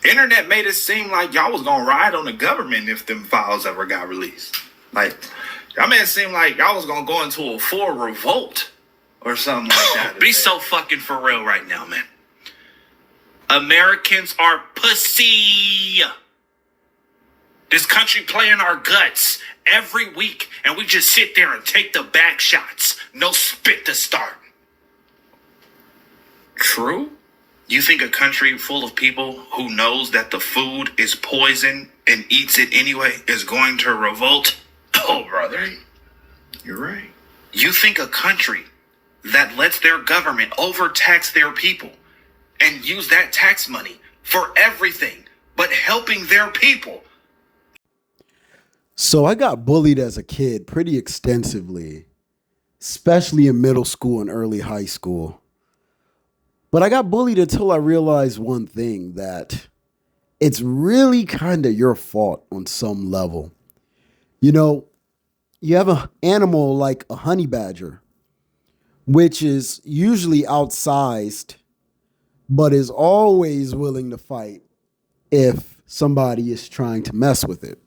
Internet made it seem like y'all was gonna ride on the government if them files ever got released. Like, y'all made it seem like y'all was gonna go into a full revolt or something like that. Be so fucking for real right now, man. Americans are pussy. This country playing our guts every week, and we just sit there and take the back shots. No spit to start. True. You think a country full of people who knows that the food is poison and eats it anyway is going to revolt? Oh, brother. You're right. You think a country that lets their government overtax their people and use that tax money for everything but helping their people? So I got bullied as a kid pretty extensively, especially in middle school and early high school. But I got bullied until I realized one thing, that it's really kind of your fault on some level. You know, you have an animal like a honey badger, which is usually outsized, but is always willing to fight if somebody is trying to mess with it.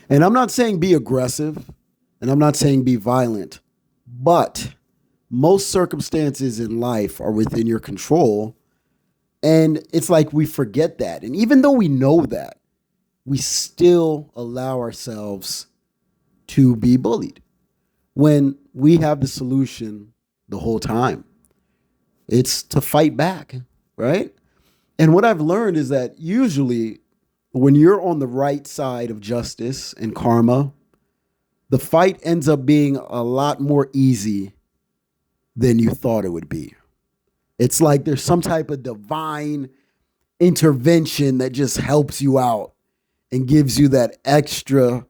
And I'm not saying be aggressive, and I'm not saying be violent, but most circumstances in life are within your control. And it's like we forget that. And even though we know that, we still allow ourselves to be bullied when we have the solution the whole time. It's to fight back, right? And what I've learned is that usually when you're on the right side of justice and karma, the fight ends up being a lot more easy than you thought it would be. It's like there's some type of divine intervention that just helps you out and gives you that extra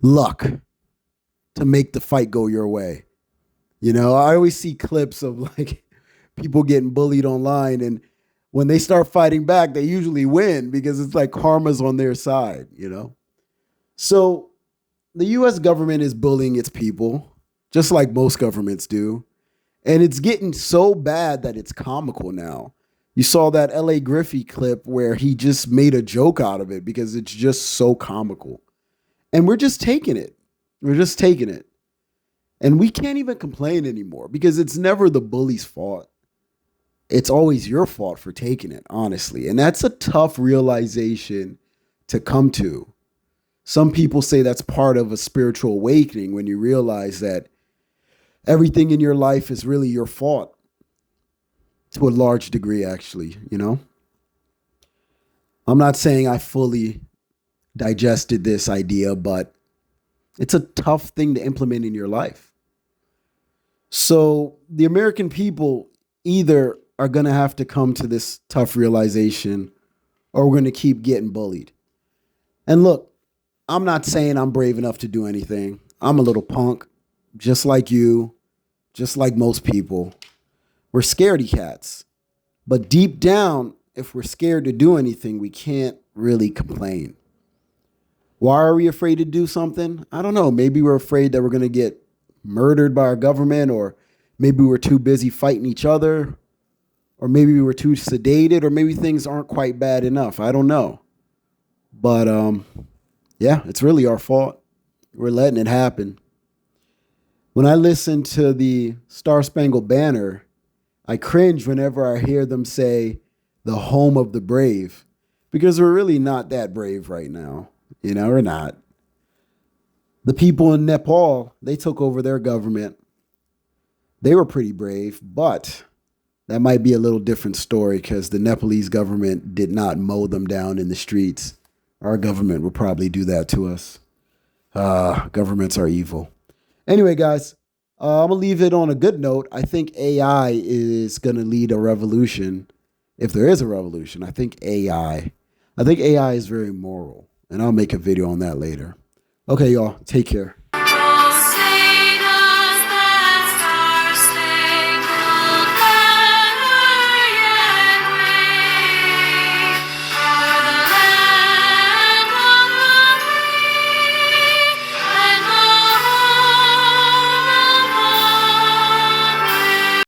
luck to make the fight go your way. You know, I always see clips of like people getting bullied online, and when they start fighting back, they usually win because it's like karma's on their side, you know? So the US government is bullying its people, just like most governments do. And it's getting so bad that it's comical now. You saw that LA Griffey clip where he just made a joke out of it because it's just so comical. And we're just taking it. We're just taking it. And we can't even complain anymore because it's never the bully's fault. It's always your fault for taking it, honestly. And that's a tough realization to come to. Some people say that's part of a spiritual awakening when you realize that everything in your life is really your fault to a large degree, actually, you know? I'm not saying I fully digested this idea, but it's a tough thing to implement in your life. So the American people either are going to have to come to this tough realization or we're going to keep getting bullied. And look, I'm not saying I'm brave enough to do anything. I'm a little punk, just like you, just like most people. We're scaredy cats. But deep down, if we're scared to do anything, we can't really complain. Why are we afraid to do something? I don't know. Maybe we're afraid that we're going to get murdered by our government, or maybe we're too busy fighting each other, or maybe we were too sedated, or maybe things aren't quite bad enough. I don't know. But yeah, it's really our fault. We're letting it happen. When I listen to the Star Spangled Banner, I cringe whenever I hear them say the home of the brave, because we're really not that brave right now. You know, we're not. The people in Nepal, they took over their government. They were pretty brave, but that might be a little different story because the Nepalese government did not mow them down in the streets. Our government will probably do that to us. Governments are evil. Anyway, guys, I'm going to leave it on a good note. I think AI is going to lead a revolution. If there is a revolution, I think AI is very moral. And I'll make a video on that later. Okay, y'all, take care.